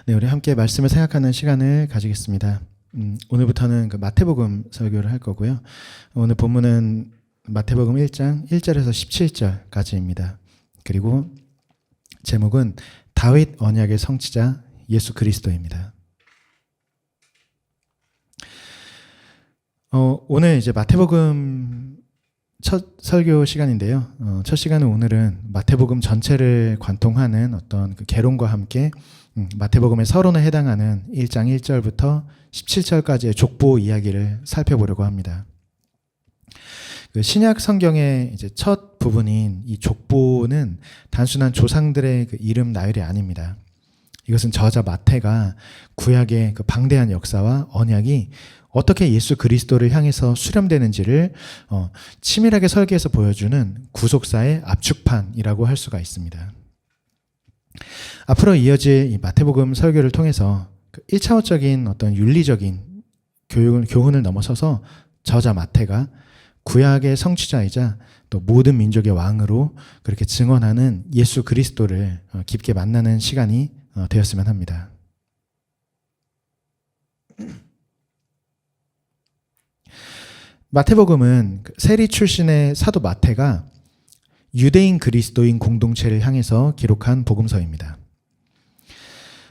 네, 우리 함께 말씀을 생각하는 시간을 가지겠습니다. 오늘부터는 마태복음 설교를 할 거고요. 오늘 본문은 마태복음 1장 1절에서 17절까지입니다. 그리고 제목은 다윗 언약의 성취자 예수 그리스도입니다. 오늘 이제 마태복음 첫 설교 시간인데요. 첫 시간은 오늘은 마태복음 전체를 관통하는 어떤 그 개론과 함께 마태복음의 서론에 해당하는 1장 1절부터 17절까지의 족보 이야기를 살펴보려고 합니다. 그 신약 성경의 이제 첫 부분인 이 족보는 단순한 조상들의 그 이름 나열이 아닙니다. 이것은 저자 마태가 구약의 그 방대한 역사와 언약이 어떻게 예수 그리스도를 향해서 수렴되는지를 치밀하게 설계해서 보여주는 구속사의 압축판이라고 할 수가 있습니다. 앞으로 이어질 이 마태복음 설교를 통해서 1차원적인 어떤 윤리적인 교훈을 넘어서서 저자 마태가 구약의 성취자이자 또 모든 민족의 왕으로 그렇게 증언하는 예수 그리스도를 깊게 만나는 시간이 되었으면 합니다. 마태복음은 세리 출신의 사도 마태가 유대인 그리스도인 공동체를 향해서 기록한 복음서입니다.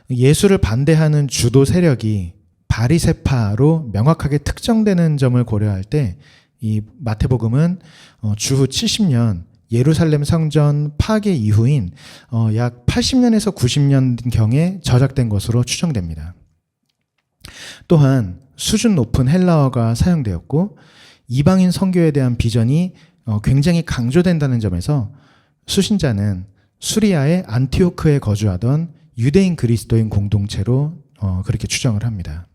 예수를 반대하는 주도 세력이 바리새파로 명확하게 특정되는 점을 고려할 때 이 마태복음은 주후 70년 예루살렘 성전 파괴 이후인 약 80년에서 90년경에 저작된 것으로 추정됩니다. 또한 수준 높은 헬라어가 사용되었고 이방인 선교에 대한 비전이 굉장히 강조된다는 점에서 수신자는 수리아의 안티오크에 거주하던 유대인 그리스도인 공동체로 그렇게 추정을 합니다.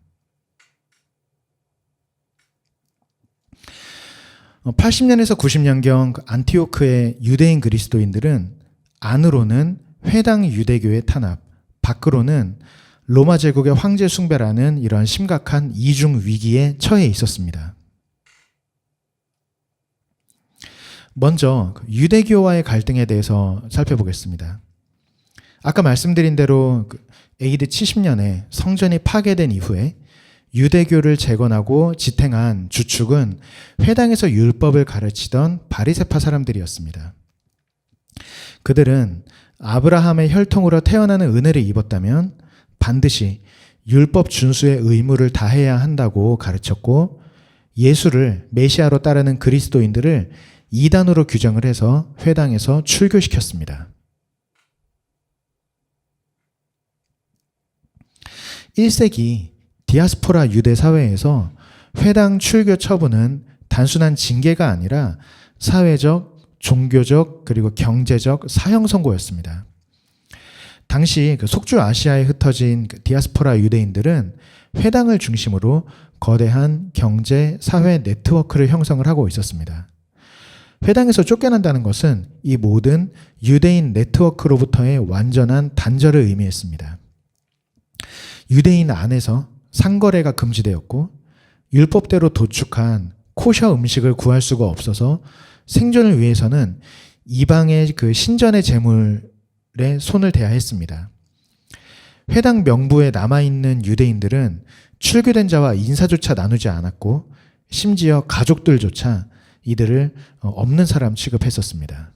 80년에서 90년경 안티오크의 유대인 그리스도인들은 안으로는 회당 유대교의 탄압, 밖으로는 로마 제국의 황제 숭배라는 이러한 심각한 이중 위기에 처해 있었습니다. 먼저 유대교와의 갈등에 대해서 살펴보겠습니다. 아까 말씀드린 대로 AD 70년에 성전이 파괴된 이후에 유대교를 재건하고 지탱한 주축은 회당에서 율법을 가르치던 바리새파 사람들이었습니다. 그들은 아브라함의 혈통으로 태어나는 은혜를 입었다면 반드시 율법 준수의 의무를 다해야 한다고 가르쳤고 예수를 메시아로 따르는 그리스도인들을 이단으로 규정을 해서 회당에서 출교시켰습니다. 1세기 디아스포라 유대 사회에서 회당 출교 처분은 단순한 징계가 아니라 사회적, 종교적, 그리고 경제적 사형 선고였습니다. 당시 속주 아시아에 흩어진 디아스포라 유대인들은 회당을 중심으로 거대한 경제, 사회 네트워크를 형성을 하고 있었습니다. 회당에서 쫓겨난다는 것은 이 모든 유대인 네트워크로부터의 완전한 단절을 의미했습니다. 유대인 안에서 상거래가 금지되었고 율법대로 도축한 코셔 음식을 구할 수가 없어서 생존을 위해서는 이방의 그 신전의 재물에 손을 대야 했습니다. 회당 명부에 남아있는 유대인들은 출교된 자와 인사조차 나누지 않았고 심지어 가족들조차 이들을 없는 사람 취급했었습니다.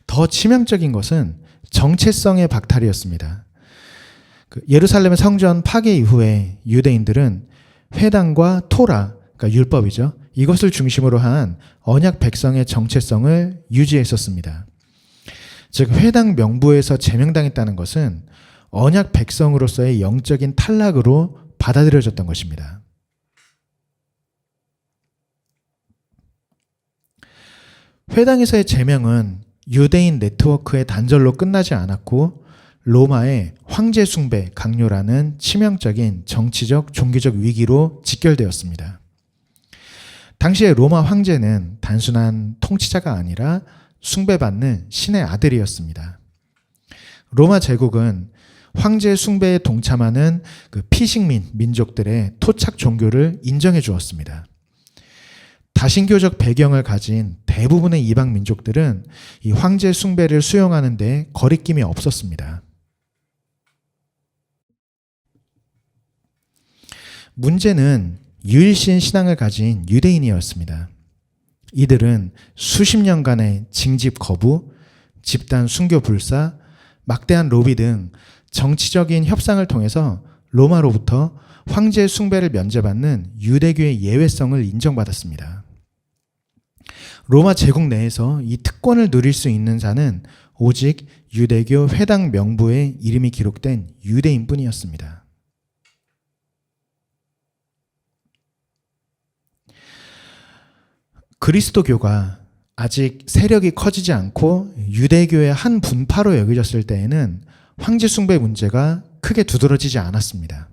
더 치명적인 것은 정체성의 박탈이었습니다. 예루살렘의 성전 파괴 이후에 유대인들은 회당과 토라, 그러니까 율법이죠. 이것을 중심으로 한 언약 백성의 정체성을 유지했었습니다. 즉 회당 명부에서 제명당했다는 것은 언약 백성으로서의 영적인 탈락으로 받아들여졌던 것입니다. 회당에서의 제명은 유대인 네트워크의 단절로 끝나지 않았고 로마의 황제 숭배 강요라는 치명적인 정치적, 종교적 위기로 직결되었습니다. 당시의 로마 황제는 단순한 통치자가 아니라 숭배받는 신의 아들이었습니다. 로마 제국은 황제 숭배에 동참하는 피식민 민족들의 토착 종교를 인정해 주었습니다. 다신교적 배경을 가진 대부분의 이방 민족들은 이 황제 숭배를 수용하는 데 거리낌이 없었습니다. 문제는 유일신 신앙을 가진 유대인이었습니다. 이들은 수십 년간의 징집 거부, 집단 순교 불사, 막대한 로비 등 정치적인 협상을 통해서 로마로부터 황제 숭배를 면제받는 유대교의 예외성을 인정받았습니다. 로마 제국 내에서 이 특권을 누릴 수 있는 자는 오직 유대교 회당 명부에 이름이 기록된 유대인뿐이었습니다. 그리스도교가 아직 세력이 커지지 않고 유대교의 한 분파로 여겨졌을 때에는 황제 숭배 문제가 크게 두드러지지 않았습니다.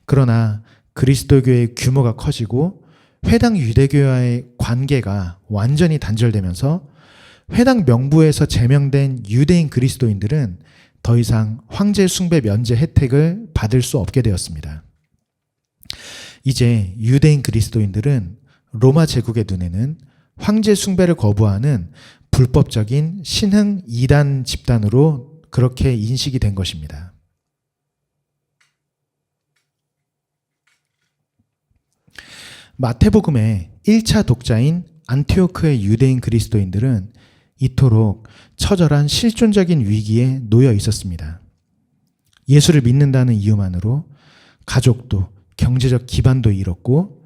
그러나 그리스도교의 규모가 커지고 회당 유대교와의 관계가 완전히 단절되면서 회당 명부에서 제명된 유대인 그리스도인들은 더 이상 황제 숭배 면제 혜택을 받을 수 없게 되었습니다. 이제 유대인 그리스도인들은 로마 제국의 눈에는 황제 숭배를 거부하는 불법적인 신흥 이단 집단으로 그렇게 인식이 된 것입니다. 마태복음의 1차 독자인 안티오크의 유대인 그리스도인들은 이토록 처절한 실존적인 위기에 놓여 있었습니다. 예수를 믿는다는 이유만으로 가족도 경제적 기반도 잃었고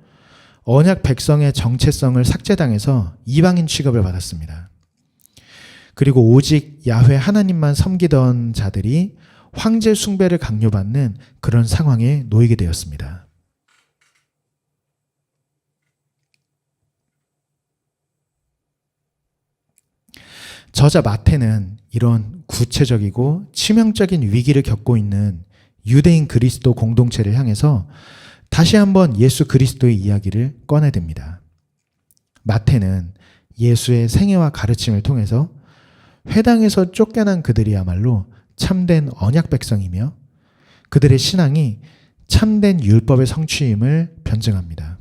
언약 백성의 정체성을 삭제당해서 이방인 취급을 받았습니다. 그리고 오직 야훼 하나님만 섬기던 자들이 황제 숭배를 강요받는 그런 상황에 놓이게 되었습니다. 저자 마태는 이런 구체적이고 치명적인 위기를 겪고 있는 유대인 그리스도 공동체를 향해서 다시 한번 예수 그리스도의 이야기를 꺼내듭니다. 마태는 예수의 생애와 가르침을 통해서 회당에서 쫓겨난 그들이야말로 참된 언약 백성이며 그들의 신앙이 참된 율법의 성취임을 변증합니다.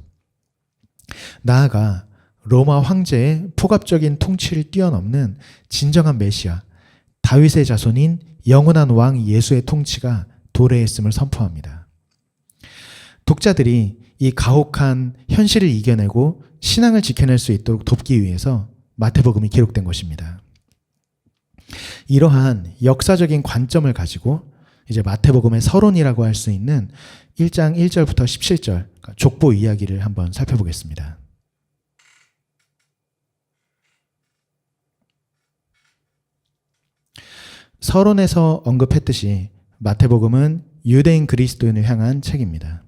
나아가 로마 황제의 폭압적인 통치를 뛰어넘는 진정한 메시아, 다윗의 자손인 영원한 왕 예수의 통치가 도래했음을 선포합니다. 독자들이 이 가혹한 현실을 이겨내고 신앙을 지켜낼 수 있도록 돕기 위해서 마태복음이 기록된 것입니다. 이러한 역사적인 관점을 가지고 이제 마태복음의 서론이라고 할 수 있는 1장 1절부터 17절 족보 이야기를 한번 살펴보겠습니다. 서론에서 언급했듯이 마태복음은 유대인 그리스도인을 향한 책입니다.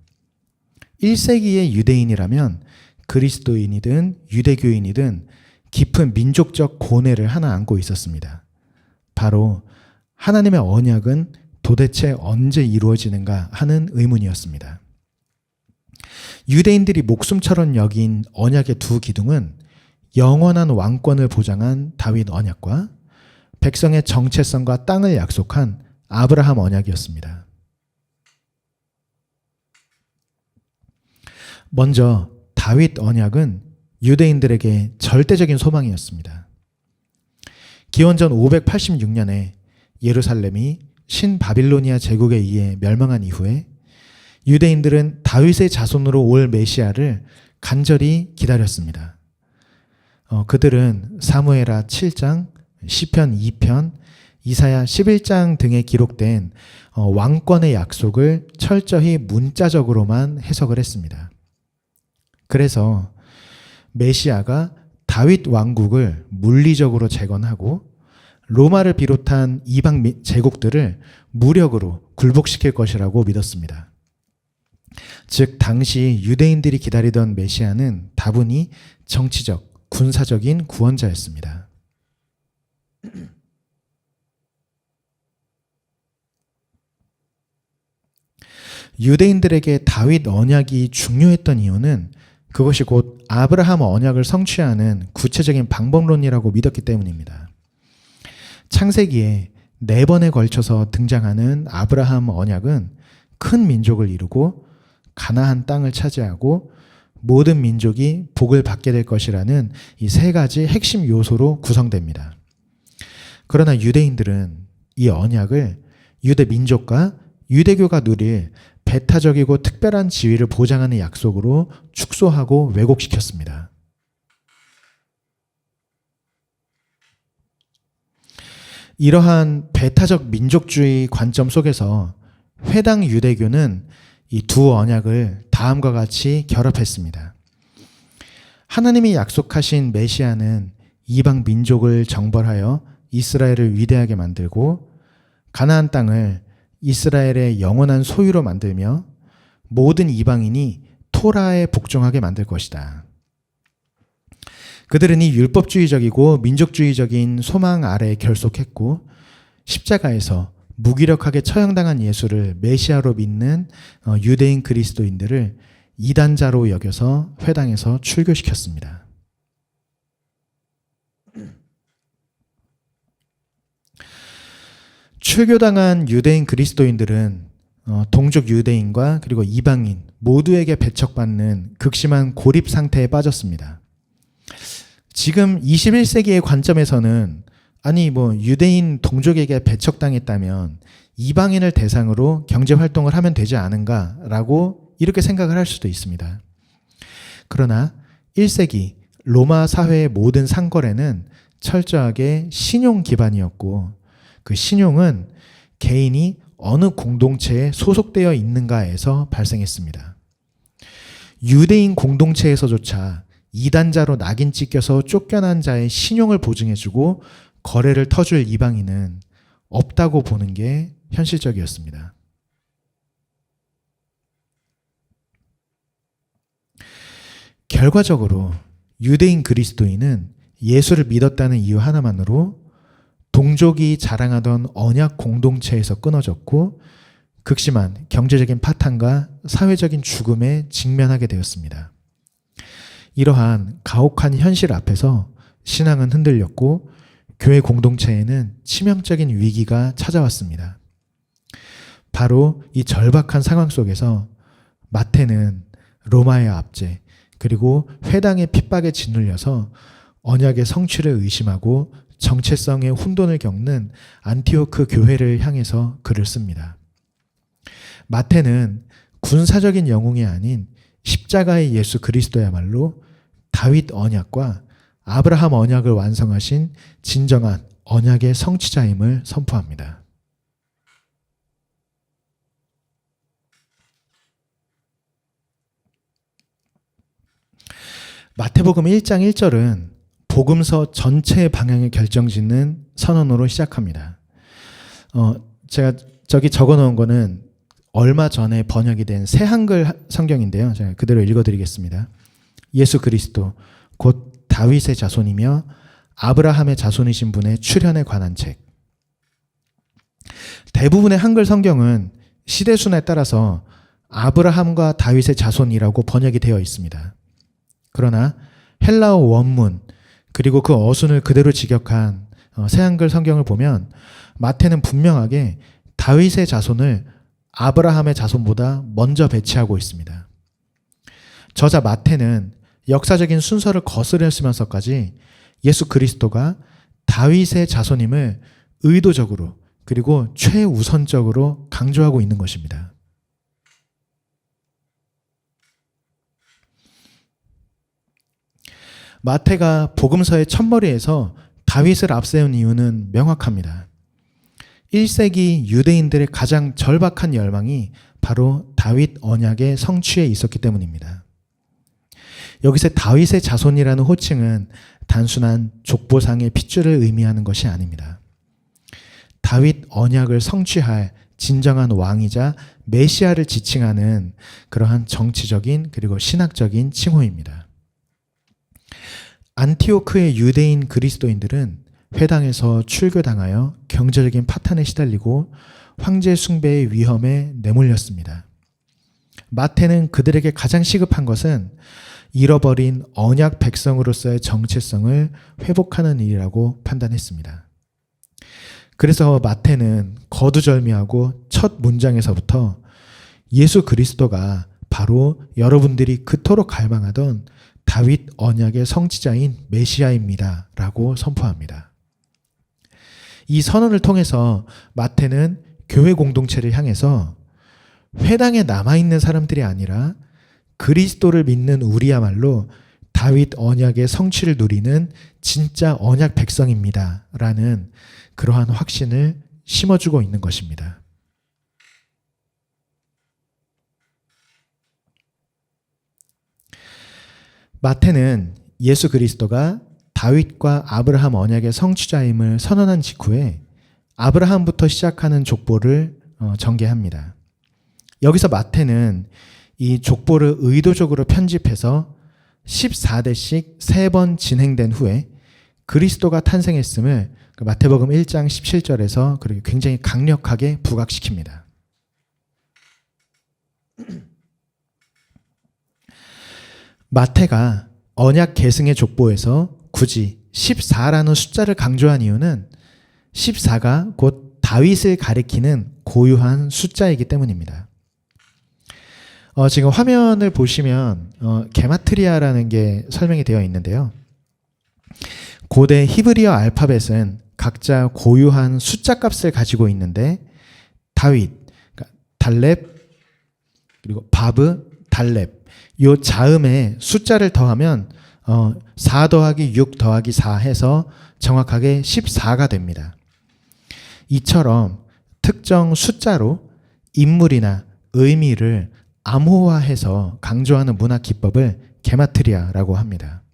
1세기의 유대인이라면 그리스도인이든 유대교인이든 깊은 민족적 고뇌를 하나 안고 있었습니다. 바로 하나님의 언약은 도대체 언제 이루어지는가 하는 의문이었습니다. 유대인들이 목숨처럼 여긴 언약의 두 기둥은 영원한 왕권을 보장한 다윗 언약과 백성의 정체성과 땅을 약속한 아브라함 언약이었습니다. 먼저 다윗 언약은 유대인들에게 절대적인 소망이었습니다. 기원전 586년에 예루살렘이 신바빌로니아 제국에 의해 멸망한 이후에 유대인들은 다윗의 자손으로 올 메시아를 간절히 기다렸습니다. 그들은 사무엘하 7장, 시편 2편, 이사야 11장 등에 기록된 왕권의 약속을 철저히 문자적으로만 해석을 했습니다. 그래서 메시아가 다윗 왕국을 물리적으로 재건하고 로마를 비롯한 이방 제국들을 무력으로 굴복시킬 것이라고 믿었습니다. 즉 당시 유대인들이 기다리던 메시아는 다분히 정치적, 군사적인 구원자였습니다. 유대인들에게 다윗 언약이 중요했던 이유는 그것이 곧 아브라함 언약을 성취하는 구체적인 방법론이라고 믿었기 때문입니다. 창세기에 4번에 걸쳐서 등장하는 아브라함 언약은 큰 민족을 이루고 가나안 땅을 차지하고 모든 민족이 복을 받게 될 것이라는 이 세 가지 핵심 요소로 구성됩니다. 그러나 유대인들은 이 언약을 유대 민족과 유대교가 누릴 배타적이고 특별한 지위를 보장하는 약속으로 축소하고 왜곡시켰습니다. 이러한 배타적 민족주의 관점 속에서 회당 유대교는 이 두 언약을 다음과 같이 결합했습니다. 하나님이 약속하신 메시아는 이방 민족을 정벌하여 이스라엘을 위대하게 만들고 가나안 땅을 이스라엘의 영원한 소유로 만들며 모든 이방인이 토라에 복종하게 만들 것이다. 그들은 이 율법주의적이고 민족주의적인 소망 아래에 결속했고 십자가에서 무기력하게 처형당한 예수를 메시아로 믿는 유대인 그리스도인들을 이단자로 여겨서 회당에서 출교시켰습니다. 출교당한 유대인 그리스도인들은 동족 유대인과 그리고 이방인 모두에게 배척받는 극심한 고립 상태에 빠졌습니다. 지금 21세기의 관점에서는 아니 유대인 동족에게 배척당했다면 이방인을 대상으로 경제활동을 하면 되지 않은가라고 이렇게 생각을 할 수도 있습니다. 그러나 1세기 로마 사회의 모든 상거래는 철저하게 신용 기반이었고 그 신용은 개인이 어느 공동체에 소속되어 있는가에서 발생했습니다. 유대인 공동체에서조차 이단자로 낙인 찍혀서 쫓겨난 자의 신용을 보증해주고 거래를 터줄 이방인은 없다고 보는 게 현실적이었습니다. 결과적으로 유대인 그리스도인은 예수를 믿었다는 이유 하나만으로 동족이 자랑하던 언약 공동체에서 끊어졌고 극심한 경제적인 파탄과 사회적인 죽음에 직면하게 되었습니다. 이러한 가혹한 현실 앞에서 신앙은 흔들렸고 교회 공동체에는 치명적인 위기가 찾아왔습니다. 바로 이 절박한 상황 속에서 마태는 로마의 압제 그리고 회당의 핍박에 짓눌려서 언약의 성취를 의심하고 정체성의 혼돈을 겪는 안티오크 교회를 향해서 글을 씁니다. 마태는 군사적인 영웅이 아닌 십자가의 예수 그리스도야말로 다윗 언약과 아브라함 언약을 완성하신 진정한 언약의 성취자임을 선포합니다. 마태복음 1장 1절은 복음서 전체의 방향을 결정짓는 선언으로 시작합니다. 제가 저기 적어놓은 거는 얼마 전에 번역이 된 새 한글 성경인데요. 제가 그대로 읽어드리겠습니다. 예수 그리스도 곧 다윗의 자손이며 아브라함의 자손이신 분의 출현에 관한 책. 대부분의 한글 성경은 시대순에 따라서 아브라함과 다윗의 자손이라고 번역이 되어 있습니다. 그러나 헬라어 원문 그리고 그 어순을 그대로 직역한 새한글 성경을 보면 마태는 분명하게 다윗의 자손을 아브라함의 자손보다 먼저 배치하고 있습니다. 저자 마태는 역사적인 순서를 거스르면서까지 예수 그리스도가 다윗의 자손임을 의도적으로 그리고 최우선적으로 강조하고 있는 것입니다. 마태가 복음서의 첫머리에서 다윗을 앞세운 이유는 명확합니다. 1세기 유대인들의 가장 절박한 열망이 바로 다윗 언약의 성취에 있었기 때문입니다. 여기서 다윗의 자손이라는 호칭은 단순한 족보상의 핏줄을 의미하는 것이 아닙니다. 다윗 언약을 성취할 진정한 왕이자 메시아를 지칭하는 그러한 정치적인 그리고 신학적인 칭호입니다. 안티오크의 유대인 그리스도인들은 회당에서 출교당하여 경제적인 파탄에 시달리고 황제 숭배의 위험에 내몰렸습니다. 마태는 그들에게 가장 시급한 것은 잃어버린 언약 백성으로서의 정체성을 회복하는 일이라고 판단했습니다. 그래서 마태는 거두절미하고 첫 문장에서부터 예수 그리스도가 바로 여러분들이 그토록 갈망하던 다윗 언약의 성취자인 메시아입니다. 라고 선포합니다. 이 선언을 통해서 마태는 교회 공동체를 향해서 회당에 남아있는 사람들이 아니라 그리스도를 믿는 우리야말로 다윗 언약의 성취를 누리는 진짜 언약 백성입니다. 라는 그러한 확신을 심어주고 있는 것입니다. 마태는 예수 그리스도가 다윗과 아브라함 언약의 성취자임을 선언한 직후에 아브라함부터 시작하는 족보를 전개합니다. 여기서 마태는 이 족보를 의도적으로 편집해서 14대씩 3번 진행된 후에 그리스도가 탄생했음을 마태복음 1장 17절에서 그렇게 굉장히 강력하게 부각시킵니다. 마태가 언약 계승의 족보에서 굳이 14라는 숫자를 강조한 이유는 14가 곧 다윗을 가리키는 고유한 숫자이기 때문입니다. 지금 화면을 보시면 게마트리아라는 게 설명이 되어 있는데요. 고대 히브리어 알파벳은 각자 고유한 숫자 값을 가지고 있는데 다윗, 그러니까 달렙, 그리고 바브, 달렙 이 자음에 숫자를 더하면 4 더하기 6 더하기 4 해서 정확하게 14가 됩니다. 이처럼 특정 숫자로 인물이나 의미를 암호화해서 강조하는 문학 기법을 게마트리아라고 합니다.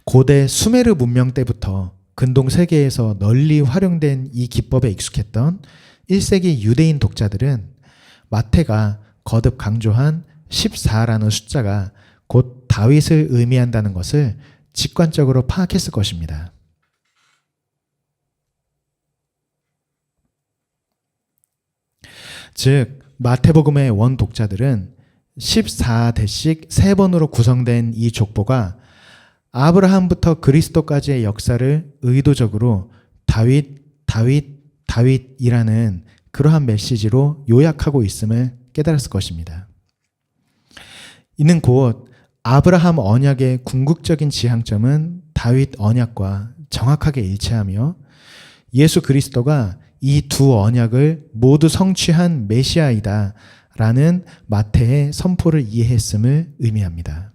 고대 수메르 문명 때부터 근동 세계에서 널리 활용된 이 기법에 익숙했던 1세기 유대인 독자들은 마태가 거듭 강조한 14라는 숫자가 곧 다윗을 의미한다는 것을 직관적으로 파악했을 것입니다. 즉 마태복음의 원 독자들은 14대씩 3번으로 구성된 이 족보가 아브라함부터 그리스도까지의 역사를 의도적으로 다윗이라는 그러한 메시지로 요약하고 있음을 깨달았을 것입니다. 이는 곧 아브라함 언약의 궁극적인 지향점은 다윗 언약과 정확하게 일치하며 예수 그리스도가 이 두 언약을 모두 성취한 메시아이다 라는 마태의 선포를 이해했음을 의미합니다.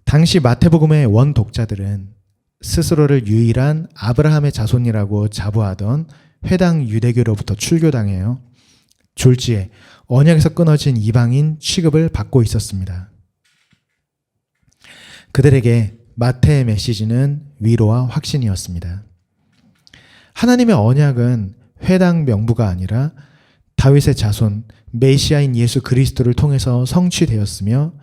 당시 마태복음의 원 독자들은 스스로를 유일한 아브라함의 자손이라고 자부하던 회당 유대교로부터 출교당해요. 졸지에 언약에서 끊어진 이방인 취급을 받고 있었습니다. 그들에게 마태의 메시지는 위로와 확신이었습니다. 하나님의 언약은 회당 명부가 아니라 다윗의 자손 메시아인 예수 그리스도를 통해서 성취되었으며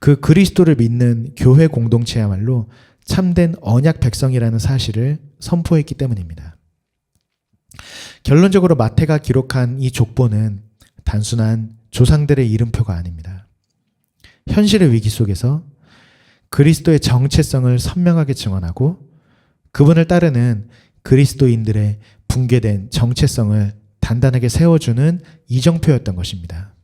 그 그리스도를 믿는 교회 공동체야말로 참된 언약 백성이라는 사실을 선포했기 때문입니다. 결론적으로 마태가 기록한 이 족보는 단순한 조상들의 이름표가 아닙니다. 현실의 위기 속에서 그리스도의 정체성을 선명하게 증언하고 그분을 따르는 그리스도인들의 붕괴된 정체성을 단단하게 세워주는 이정표였던 것입니다.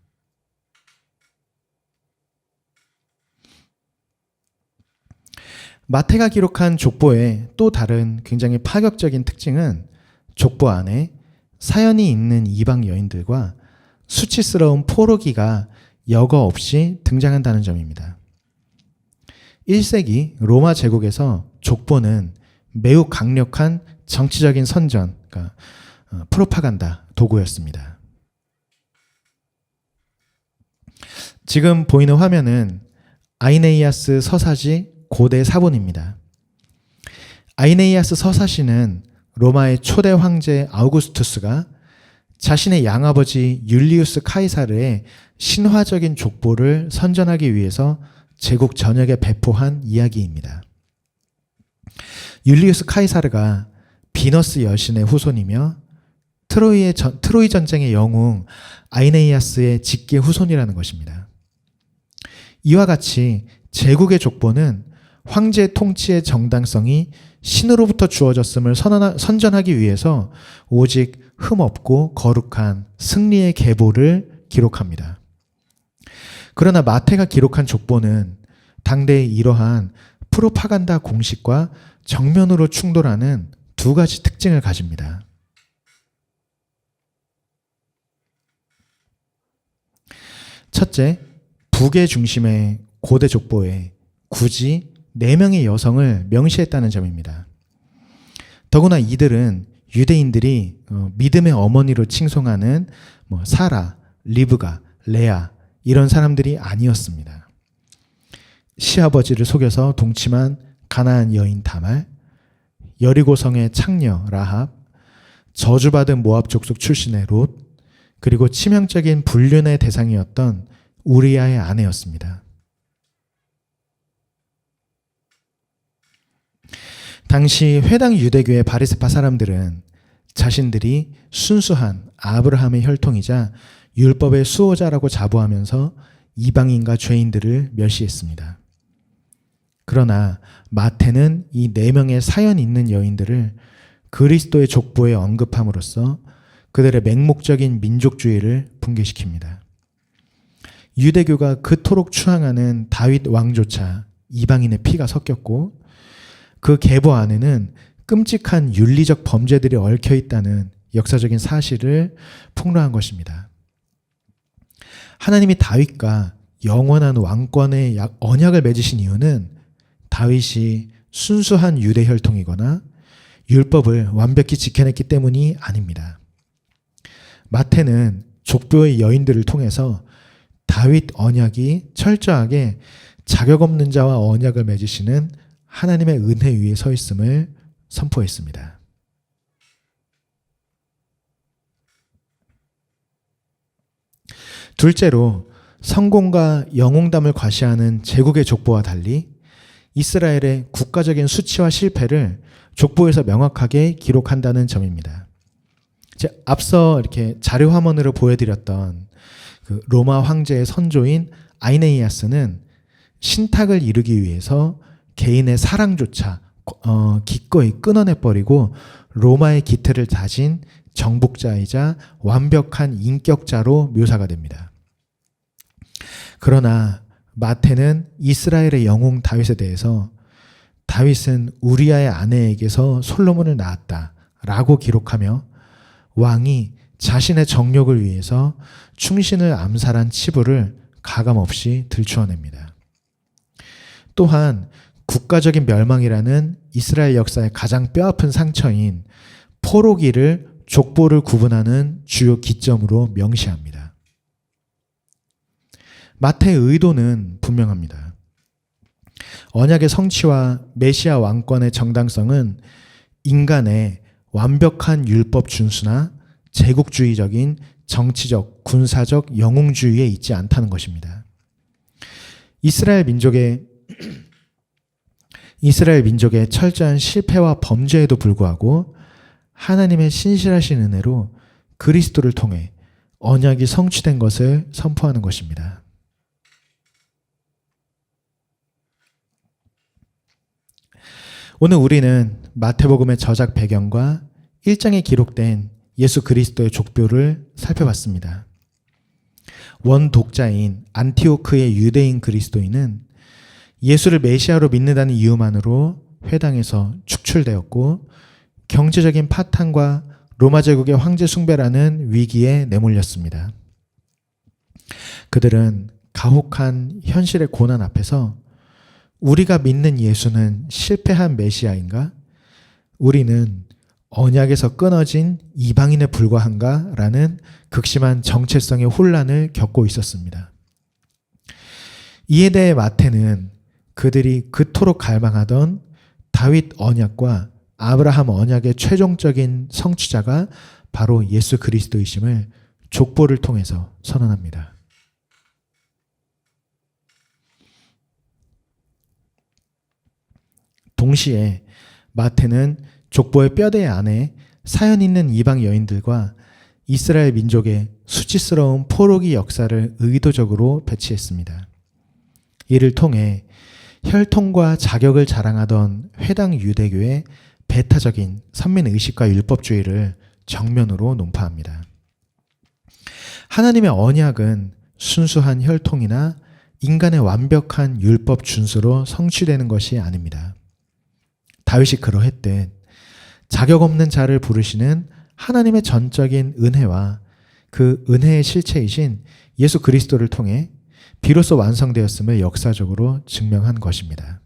마태가 기록한 족보의 또 다른 굉장히 파격적인 특징은 족보 안에 사연이 있는 이방 여인들과 수치스러운 포로기가 여과 없이 등장한다는 점입니다. 1세기 로마 제국에서 족보는 매우 강력한 정치적인 선전, 그러니까 프로파간다 도구였습니다. 지금 보이는 화면은 아이네이아스 서사지 고대 사본입니다. 아이네이아스 서사시는 로마의 초대 황제 아우구스투스가 자신의 양아버지 율리우스 카이사르의 신화적인 족보를 선전하기 위해서 제국 전역에 배포한 이야기입니다. 율리우스 카이사르가 비너스 여신의 후손이며 트로이 전쟁의 영웅 아이네이아스의 직계 후손이라는 것입니다. 이와 같이 제국의 족보는 황제 통치의 정당성이 신으로부터 주어졌음을 선전하기 위해서 오직 흠없고 거룩한 승리의 계보를 기록합니다. 그러나 마태가 기록한 족보는 당대의 이러한 프로파간다 공식과 정면으로 충돌하는 두 가지 특징을 가집니다. 첫째, 북의 중심의 고대 족보에 굳이 4명의 여성을 명시했다는 점입니다. 더구나 이들은 유대인들이 믿음의 어머니로 칭송하는 사라, 리브가, 레아 이런 사람들이 아니었습니다. 시아버지를 속여서 동침한 가나안 여인 다말, 여리고성의 창녀 라합, 저주받은 모압 족속 출신의 롯, 그리고 치명적인 불륜의 대상이었던 우리아의 아내였습니다. 당시 회당 유대교의 바리새파 사람들은 자신들이 순수한 아브라함의 혈통이자 율법의 수호자라고 자부하면서 이방인과 죄인들을 멸시했습니다. 그러나 마태는 이 4명의 사연 있는 여인들을 그리스도의 족보에 언급함으로써 그들의 맹목적인 민족주의를 붕괴시킵니다. 유대교가 그토록 추앙하는 다윗 왕조차 이방인의 피가 섞였고 그 계보 안에는 끔찍한 윤리적 범죄들이 얽혀 있다는 역사적인 사실을 폭로한 것입니다. 하나님이 다윗과 영원한 왕권의 언약을 맺으신 이유는 다윗이 순수한 유대 혈통이거나 율법을 완벽히 지켜냈기 때문이 아닙니다. 마태는 족보의 여인들을 통해서 다윗 언약이 철저하게 자격 없는 자와 언약을 맺으시는 하나님의 은혜 위에 서 있음을 선포했습니다. 둘째로 성공과 영웅담을 과시하는 제국의 족보와 달리 이스라엘의 국가적인 수치와 실패를 족보에서 명확하게 기록한다는 점입니다. 앞서 이렇게 자료 화면으로 보여드렸던 그 로마 황제의 선조인 아이네이아스는 신탁을 이루기 위해서 개인의 사랑조차 기꺼이 끊어내버리고 로마의 기틀을 다진 정복자이자 완벽한 인격자로 묘사가 됩니다. 그러나 마태는 이스라엘의 영웅 다윗에 대해서 다윗은 우리아의 아내에게서 솔로몬을 낳았다라고 기록하며 왕이 자신의 정욕을 위해서 충신을 암살한 치부를 가감없이 들추어냅니다. 또한 국가적인 멸망이라는 이스라엘 역사의 가장 뼈아픈 상처인 포로기를 족보를 구분하는 주요 기점으로 명시합니다. 마태의 의도는 분명합니다. 언약의 성취와 메시아 왕권의 정당성은 인간의 완벽한 율법 준수나 제국주의적인 정치적, 군사적 영웅주의에 있지 않다는 것입니다. 이스라엘 민족의 철저한 실패와 범죄에도 불구하고 하나님의 신실하신 은혜로 그리스도를 통해 언약이 성취된 것을 선포하는 것입니다. 오늘 우리는 마태복음의 저작 배경과 1장에 기록된 예수 그리스도의 족보를 살펴봤습니다. 원독자인 안티오크의 유대인 그리스도인은 예수를 메시아로 믿는다는 이유만으로 회당에서 축출되었고 경제적인 파탄과 로마 제국의 황제 숭배라는 위기에 내몰렸습니다. 그들은 가혹한 현실의 고난 앞에서 우리가 믿는 예수는 실패한 메시아인가? 우리는 언약에서 끊어진 이방인에 불과한가? 라는 극심한 정체성의 혼란을 겪고 있었습니다. 이에 대해 마태는 그들이 그토록 갈망하던 다윗 언약과 아브라함 언약의 최종적인 성취자가 바로 예수 그리스도이심을 족보를 통해서 선언합니다. 동시에 마태는 족보의 뼈대 안에 사연 있는 이방 여인들과 이스라엘 민족의 수치스러운 포로기 역사를 의도적으로 배치했습니다. 이를 통해 혈통과 자격을 자랑하던 회당 유대교의 배타적인 선민의식과 율법주의를 정면으로 논파합니다. 하나님의 언약은 순수한 혈통이나 인간의 완벽한 율법 준수로 성취되는 것이 아닙니다. 다윗이 그러했듯 자격 없는 자를 부르시는 하나님의 전적인 은혜와 그 은혜의 실체이신 예수 그리스도를 통해 비로소 완성되었음을 역사적으로 증명한 것입니다.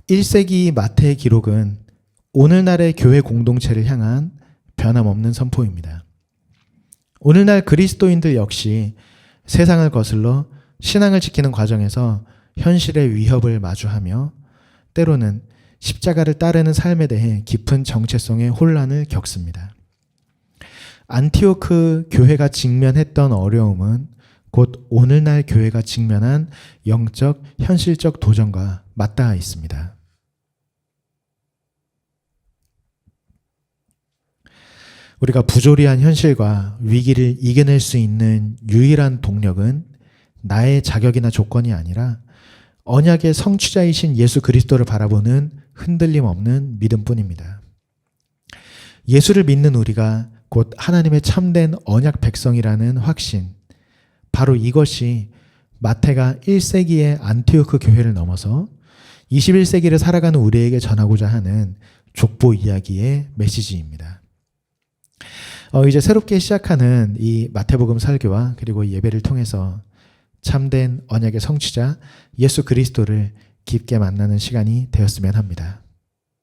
1세기 마태의 기록은 오늘날의 교회 공동체를 향한 변함없는 선포입니다. 오늘날 그리스도인들 역시 세상을 거슬러 신앙을 지키는 과정에서 현실의 위협을 마주하며 때로는 십자가를 따르는 삶에 대해 깊은 정체성의 혼란을 겪습니다. 안티오크 교회가 직면했던 어려움은 곧 오늘날 교회가 직면한 영적, 현실적 도전과 맞닿아 있습니다. 우리가 부조리한 현실과 위기를 이겨낼 수 있는 유일한 동력은 나의 자격이나 조건이 아니라 언약의 성취자이신 예수 그리스도를 바라보는 흔들림 없는 믿음뿐입니다. 예수를 믿는 우리가 곧 하나님의 참된 언약 백성이라는 확신, 바로 이것이 마태가 1세기의 안티오크 교회를 넘어서 21세기를 살아가는 우리에게 전하고자 하는 족보 이야기의 메시지입니다. 이제 새롭게 시작하는 이 마태복음 설교와 그리고 예배를 통해서 참된 언약의 성취자 예수 그리스도를 깊게 만나는 시간이 되었으면 합니다.